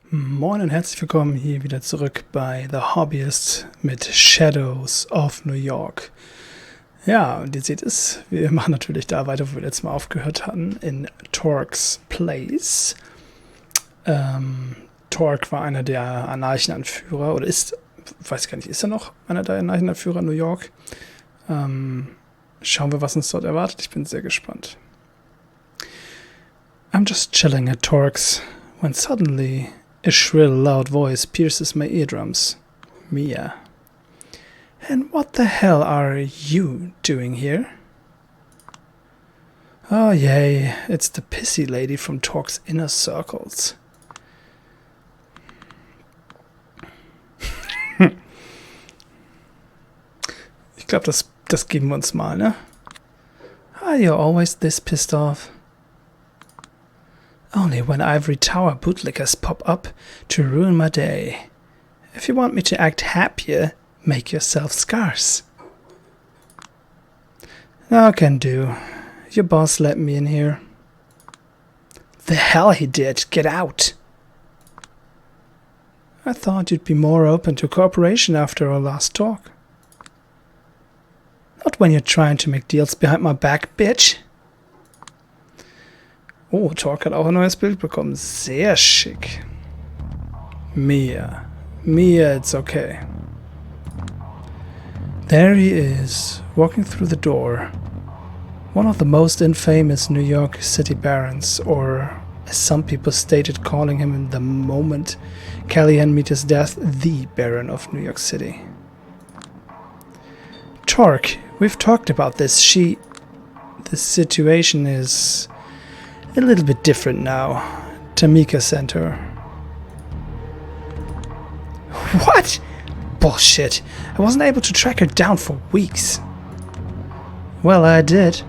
Moin und herzlich willkommen hier wieder zurück bei The Hobbyist mit Shadows of New York. Ja, und ihr seht es, wir machen natürlich da weiter, wo wir letztes Mal aufgehört hatten, in Torgue's Place. Torgue war einer der Anarchenanführer, oder ist, weiß gar nicht, ist er noch einer der Anarchenanführer in New York? Schauen wir, was uns dort erwartet. Ich bin sehr gespannt. I'm just chilling at Torgue's when suddenly a shrill, loud voice pierces my eardrums. Mia. And what the hell are you doing here? Oh yay, it's the pissy lady from Torgue's inner circles. Ich glaube, das geben wir uns mal, ne? Are you always this pissed off? Only when Ivory Tower bootlickers pop up to ruin my day. If you want me to act happier, make yourself scarce. Now can do. Your boss let me in here. The hell he did. Get out. I thought you'd be more open to cooperation after our last talk. Not when you're trying to make deals behind my back, bitch. Oh, Torgue hat auch ein neues Bild bekommen. Sehr schick. Mia, it's okay. There he is, walking through the door. One of the most infamous New York City barons, or as some people stated, calling him in the moment Callahan met his death, the Baron of New York City. Torgue, we've talked about this. The situation is a little bit different now. Tamika sent her. What? Bullshit. I wasn't able to track her down for weeks. Well, I did.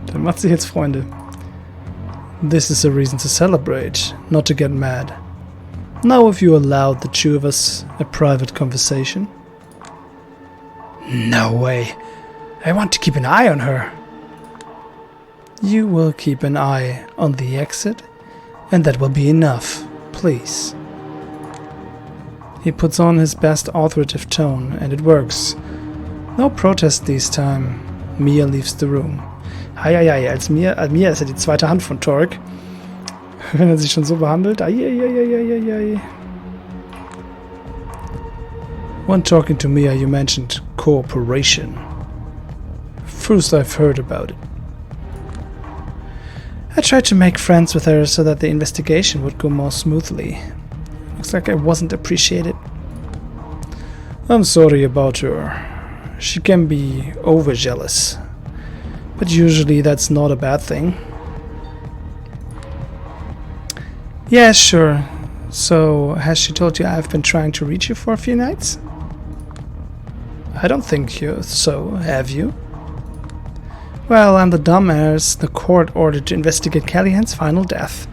Dann macht sie jetzt Freunde. This is a reason to celebrate, not to get mad. Now if you allowed the two of us a private conversation. No way. I want to keep an eye on her. You will keep an eye on the exit, and that will be enough, please. He puts on his best authoritative tone, and it works. No protest this time. Mia leaves the room. Eieiei, als Mia ist ja die zweite Hand von Torgue. Wenn er sich schon so behandelt. Eieiei. When talking to Mia, you mentioned cooperation. First I've heard about it. I tried to make friends with her so that the investigation would go more smoothly. Looks like I wasn't appreciated. I'm sorry about her. She can be overjealous. But usually that's not a bad thing. Yeah, sure. So, has she told you I've been trying to reach you for a few nights? I don't think so, have you? Well, I'm the dumbass the court ordered to investigate Callahan's final death,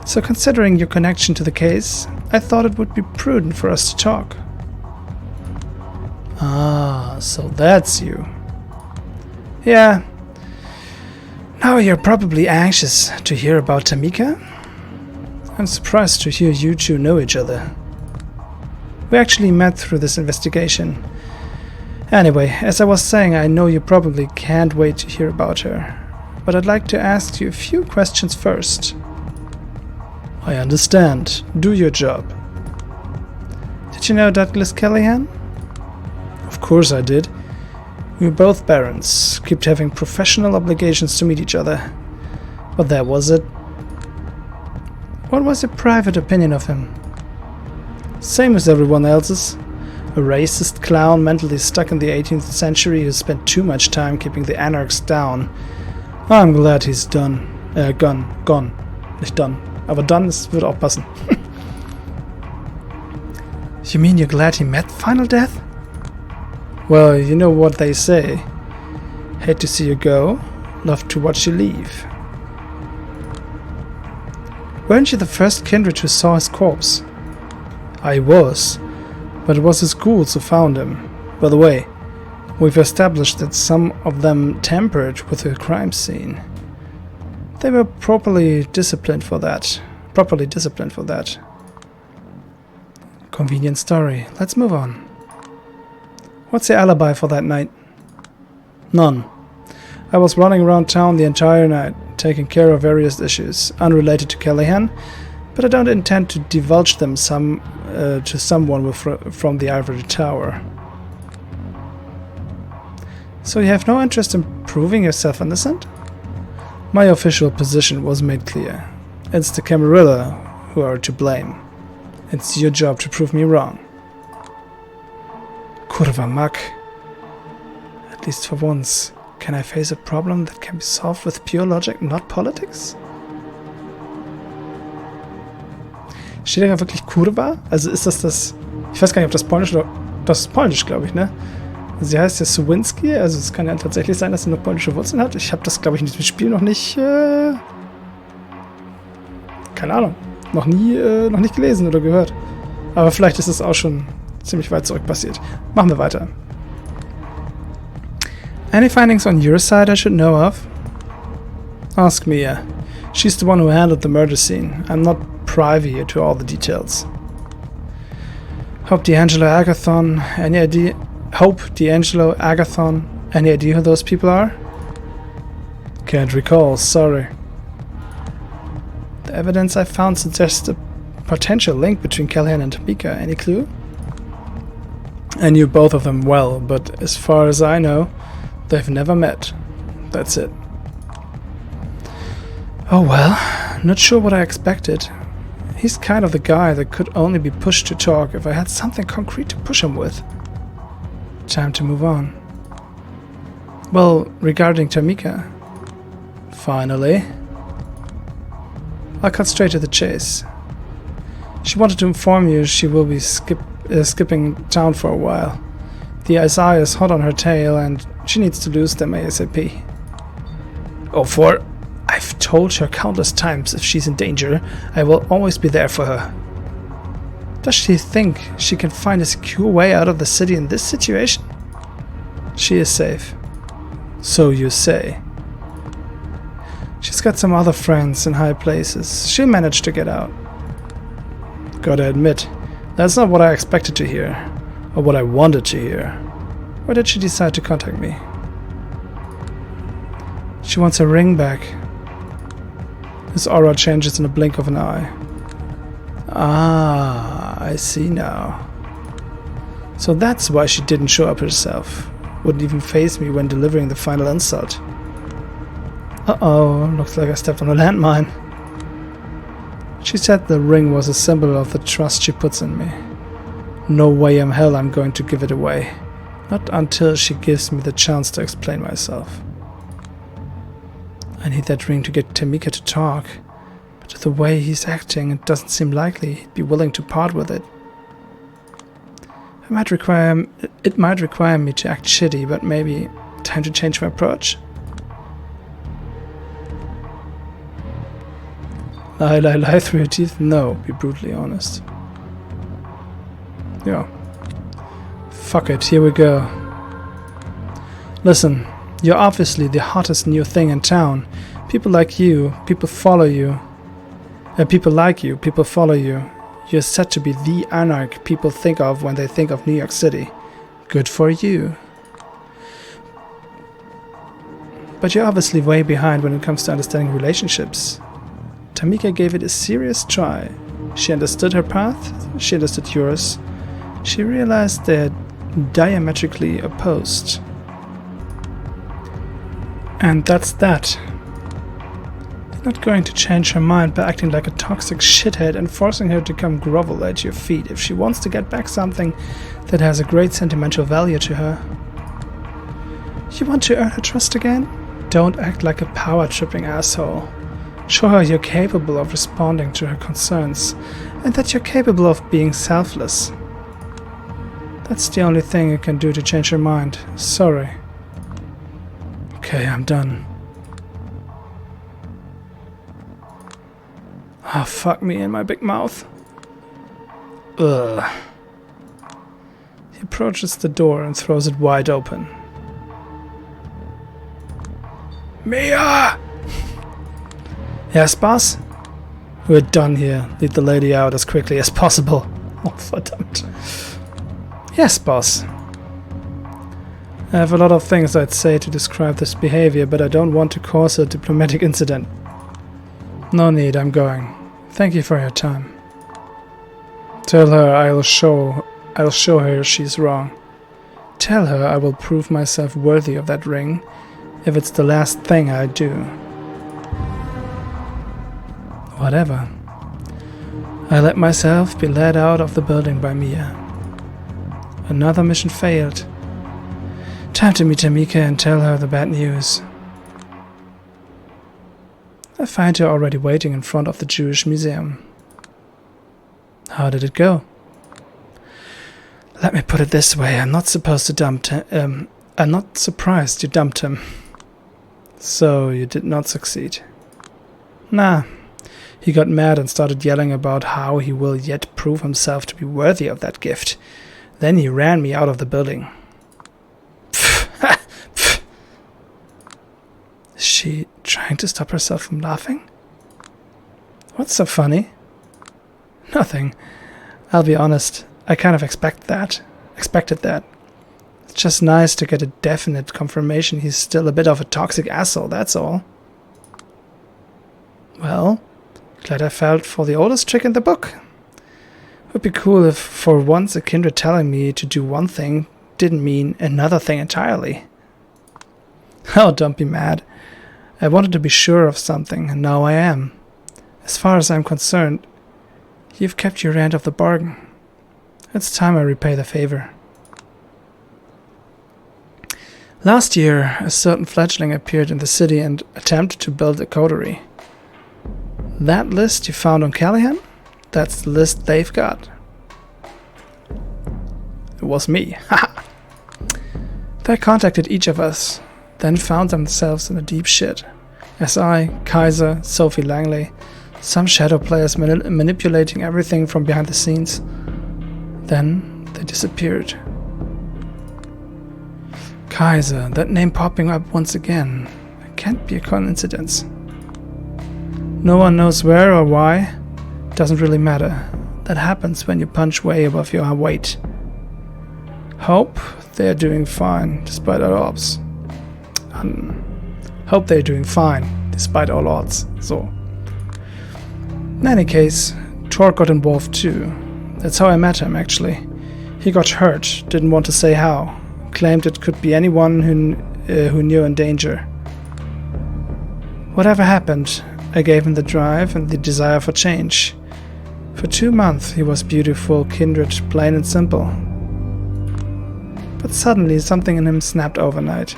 so considering your connection to the case, I thought it would be prudent for us to talk. Ah, so that's you. Yeah. Now you're probably anxious to hear about Tamika? I'm surprised to hear you two know each other. We actually met through this investigation. Anyway, as I was saying, I know you probably can't wait to hear about her, but I'd like to ask you a few questions first. I understand. Do your job. Did you know Douglas Callahan? Of course I did. We were both barons, kept having professional obligations to meet each other. But that was it. What was your private opinion of him? Same as everyone else's. A racist clown mentally stuck in the 18th century who spent too much time keeping the anarchs down. I'm glad he's gone. Nicht done. Aber done wird auch passen. You mean you're glad he met final death? Well, you know what they say. Hate to see you go, love to watch you leave. Weren't you the first kindred who saw his corpse? I was. But it was his ghouls who found him. By the way, we've established that some of them tampered with the crime scene. They were properly disciplined for that. properly disciplined for that. Convenient story. Let's move on. What's your alibi for that night? None. I was running around town the entire night, taking care of various issues, unrelated to Callahan, but I don't intend to divulge them to someone from the Ivory Tower. So you have no interest in proving yourself innocent? My official position was made clear. It's the Camarilla who are to blame. It's your job to prove me wrong. Kurwa mak. At least for once, can I face a problem that can be solved with pure logic, not politics? Steht da wirklich Kurwa? Also ist das... Ich weiß gar nicht, ob das Polnisch oder... Das ist Polnisch, glaube ich, ne? Sie heißt ja Sawinski, also es kann ja tatsächlich sein, dass sie noch polnische Wurzeln hat. Ich habe das, glaube ich, in diesem Spiel noch nicht... keine Ahnung. Noch nicht gelesen oder gehört. Aber vielleicht ist es auch schon ziemlich weit zurück passiert. Machen wir weiter. Any findings on your side I should know of? Ask Mia. She's the one who handled the murder scene. I'm not privy to all the details. Hope D'Angelo Agathon, any idea? Hope D'Angelo Agathon, any idea who those people are? Can't recall, sorry. The evidence I found suggests a potential link between Callahan and Tamika. Any clue? I knew both of them well, but as far as I know, they've never met. That's it. Oh well, not sure what I expected. He's kind of the guy that could only be pushed to talk if I had something concrete to push him with. Time to move on. Well, regarding Tamika. Finally. I'll cut straight to the chase. She wanted to inform you she will be skipping town for a while. The SI is hot on her tail and she needs to lose them ASAP. Oh, for... I've told her countless times if she's in danger, I will always be there for her. Does she think she can find a secure way out of the city in this situation? She is safe. So you say. She's got some other friends in high places. She'll manage to get out. Gotta admit, that's not what I expected to hear, or what I wanted to hear. Why did she decide to contact me? She wants her ring back. His aura changes in a blink of an eye. Ah, I see now. So that's why she didn't show up herself. Wouldn't even face me when delivering the final insult. Uh-oh, looks like I stepped on a landmine. She said the ring was a symbol of the trust she puts in me. No way in hell I'm going to give it away. Not until she gives me the chance to explain myself. I need that ring to get Tamika to talk, but the way he's acting, it doesn't seem likely he'd be willing to part with it. It might require me to act shitty, but maybe time to change my approach? Lie through your teeth? No, be brutally honest. Yeah. Fuck it, here we go. Listen, you're obviously the hottest new thing in town. People like you, people follow you. People like you, people follow you. You're set to be the anarch people think of when they think of New York City. Good for you. But you're obviously way behind when it comes to understanding relationships. Tamika gave it a serious try. She understood her path, she understood yours. She realized they're diametrically opposed. And that's that. You're not going to change her mind by acting like a toxic shithead and forcing her to come grovel at your feet if she wants to get back something that has a great sentimental value to her. You want to earn her trust again? Don't act like a power-tripping asshole. Show her you're capable of responding to her concerns, and that you're capable of being selfless. That's the only thing you can do to change her mind. Sorry. Okay, I'm done. Ah, fuck me in my big mouth. Ugh. He approaches the door and throws it wide open. Mia! Ja, Spaß? We're done here. Lead the lady out as quickly as possible. Oh, verdammt. Yes, boss. I have a lot of things I'd say to describe this behavior, but I don't want to cause a diplomatic incident. No need, I'm going. Thank you for your time. Tell her I'll show her she's wrong. Tell her I will prove myself worthy of that ring, if it's the last thing I do. Whatever. I let myself be led out of the building by Mia. Another mission failed. Time to meet Tamika and tell her the bad news. I find her already waiting in front of the Jewish Museum. How did it go? Let me put it this way, I'm not surprised you dumped him. So, you did not succeed. Nah. He got mad and started yelling about how he will yet prove himself to be worthy of that gift. Then he ran me out of the building. Is she trying to stop herself from laughing? What's so funny? Nothing. I'll be honest, I kind of expected that. It's just nice to get a definite confirmation he's still a bit of a toxic asshole, that's all. Well, glad I fell for the oldest trick in the book. Would be cool if for once a kindred telling me to do one thing didn't mean another thing entirely. Oh, don't be mad. I wanted to be sure of something, and now I am. As far as I'm concerned, you've kept your end of the bargain. It's time I repay the favor. Last year, a certain fledgling appeared in the city and attempted to build a coterie. That list you found on Callahan? That's the list they've got. It was me. Haha. They contacted each of us, then found themselves in a deep shit. As I, Kaiser, Sophie Langley, some shadow players manipulating everything from behind the scenes. Then they disappeared. Kaiser, that name popping up once again. It can't be a coincidence. No one knows where or why. Doesn't really matter. That happens when you punch way above your weight. Hope they're doing fine despite all odds. Hope they're doing fine despite all odds. So, in any case, Torgue got involved too. That's how I met him, actually. He got hurt, didn't want to say how. Claimed it could be anyone who knew in danger. Whatever happened, I gave him the drive and the desire for change. For 2 months he was beautiful, kindred, plain and simple. But suddenly something in him snapped overnight.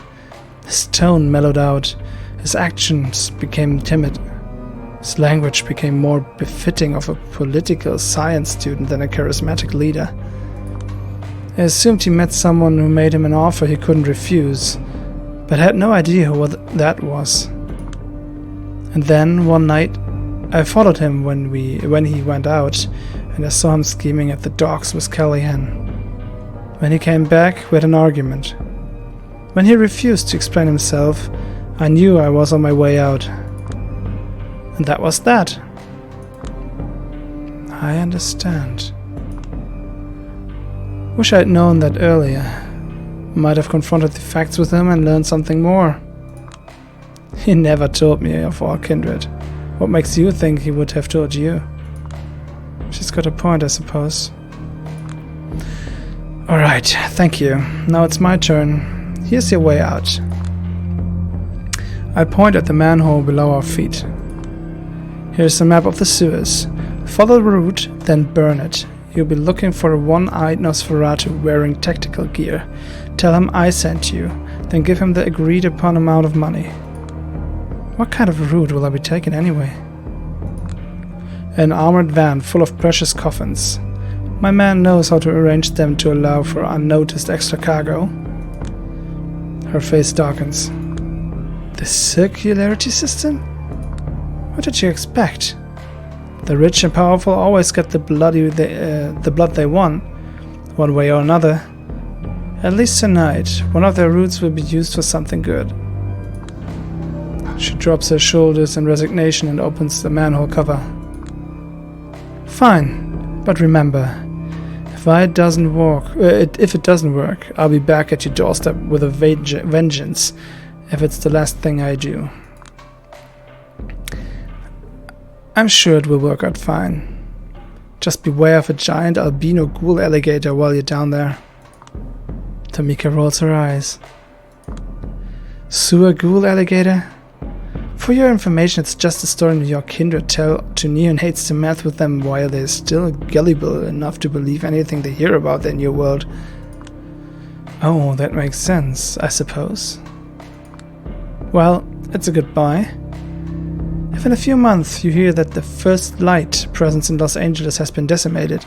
His tone mellowed out, his actions became timid. His language became more befitting of a political science student than a charismatic leader. I assumed he met someone who made him an offer he couldn't refuse, but had no idea who that was. And then, one night, I followed him when he went out, and I saw him scheming at the docks with Callahan. When he came back, we had an argument. When he refused to explain himself, I knew I was on my way out. And that was that. I understand. Wish I'd known that earlier. Might have confronted the facts with him and learned something more. He never told me of our kindred. What makes you think he would have told you? She's got a point, I suppose. Alright, thank you. Now it's my turn. Here's your way out. I point at the manhole below our feet. Here's a map of the sewers. Follow the route, then burn it. You'll be looking for a one-eyed Nosferatu wearing tactical gear. Tell him I sent you, then give him the agreed-upon amount of money. What kind of route will I be taking anyway? An armored van full of precious coffins. My man knows how to arrange them to allow for unnoticed extra cargo. Her face darkens. The circularity system? What did you expect? The rich and powerful always get the blood they want, one way or another. At least tonight, one of their routes will be used for something good. She drops her shoulders in resignation and opens the manhole cover. Fine, but remember, if it doesn't work, I'll be back at your doorstep with a vengeance, if it's the last thing I do. I'm sure it will work out fine. Just beware of a giant albino ghoul alligator while you're down there. Tamika rolls her eyes. Sewer ghoul alligator? For your information, it's just a story your kindred tell to neonates to mess with them while they're still gullible enough to believe anything they hear about their new world. Oh, that makes sense, I suppose. Well, it's a goodbye. If in a few months you hear that the First Light presence in Los Angeles has been decimated,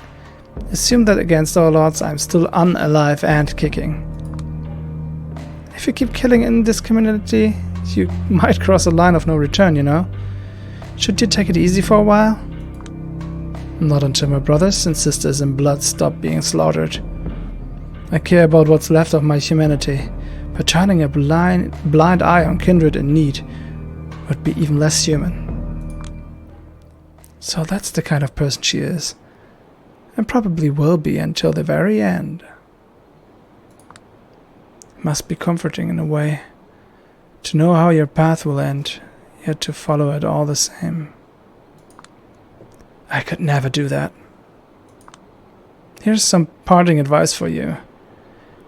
assume that against all odds I'm still unalive and kicking. If you keep killing in this community, you might cross a line of no return, you know? Should you take it easy for a while? Not until my brothers and sisters in blood stop being slaughtered. I care about what's left of my humanity, but turning a blind eye on kindred in need would be even less human. So that's the kind of person she is, and probably will be until the very end. Must be comforting in a way, to know how your path will end, yet to follow it all the same. I could never do that. Here's some parting advice for you.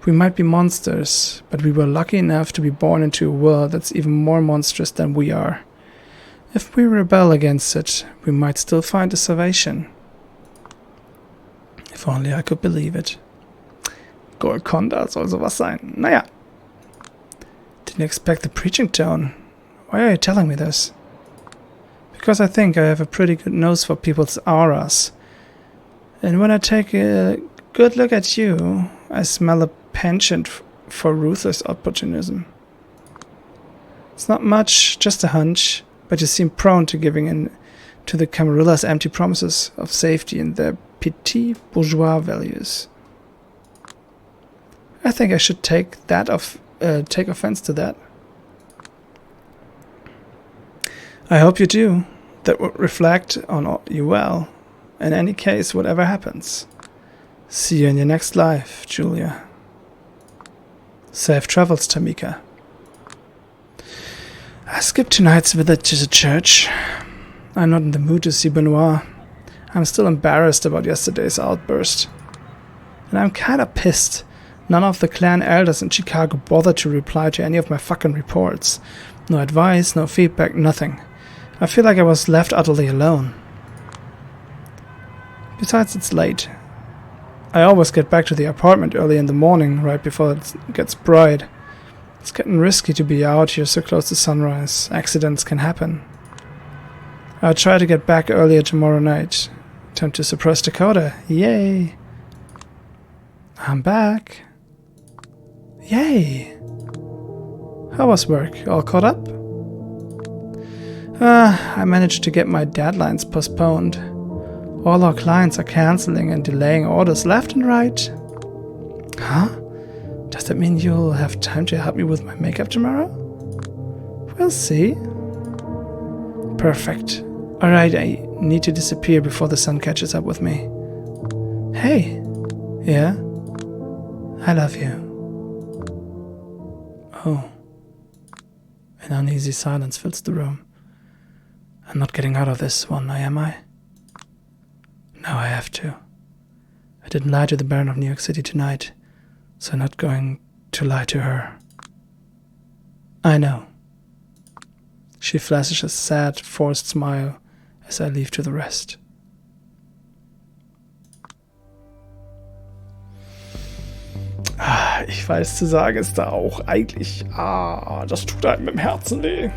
We might be monsters, but we were lucky enough to be born into a world that's even more monstrous than we are. If we rebel against it, we might still find a salvation. If only I could believe it. Golconda soll sowas sein. Naja. Didn't expect the preaching tone. Why are you telling me this? Because I think I have a pretty good nose for people's auras. And when I take a good look at you, I smell a penchant for ruthless opportunism. It's not much, just a hunch, but you seem prone to giving in to the Camarilla's empty promises of safety and their petit bourgeois values. I think I should take offense to that. I hope you do. That would reflect on you well. In any case, whatever happens. See you in your next life, Julia. Safe travels, Tamika. I skipped tonight's visit to the church. I'm not in the mood to see Benoit. I'm still embarrassed about yesterday's outburst. And I'm kinda pissed. None of the clan elders in Chicago bothered to reply to any of my fucking reports. No advice, no feedback, nothing. I feel like I was left utterly alone. Besides, it's late. I always get back to the apartment early in the morning, right before it gets bright. It's getting risky to be out here so close to sunrise. Accidents can happen. I'll try to get back earlier tomorrow night. Time to suppress Dakota. Yay! I'm back. Yay! How was work? All caught up? I managed to get my deadlines postponed. All our clients are cancelling and delaying orders left and right. Huh? Does that mean you'll have time to help me with my makeup tomorrow? We'll see. Perfect. Alright, I need to disappear before the sun catches up with me. Hey. Yeah? I love you. Oh. An uneasy silence fills the room. I'm not getting out of this one, am I? No, I have to. I didn't lie to the Baron of New York City tonight, so I'm not going to lie to her. I know. She flashes a sad, forced smile as I leave to the rest. Ich weiß, zu sagen ist da auch eigentlich, das tut einem im Herzen weh.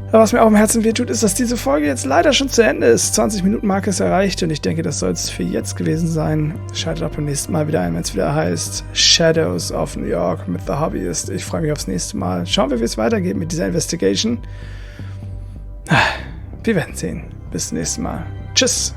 Aber was mir auch im Herzen weh tut, ist, dass diese Folge jetzt leider schon zu Ende ist. 20-Minuten-Marke ist erreicht und ich denke, das soll es für jetzt gewesen sein. Schaltet auch beim nächsten Mal wieder ein, wenn es wieder heißt Shadows of New York mit The Hobbyist. Ich freue mich aufs nächste Mal. Schauen wir, wie es weitergeht mit dieser Investigation. Wir werden sehen. Bis zum nächsten Mal. Tschüss.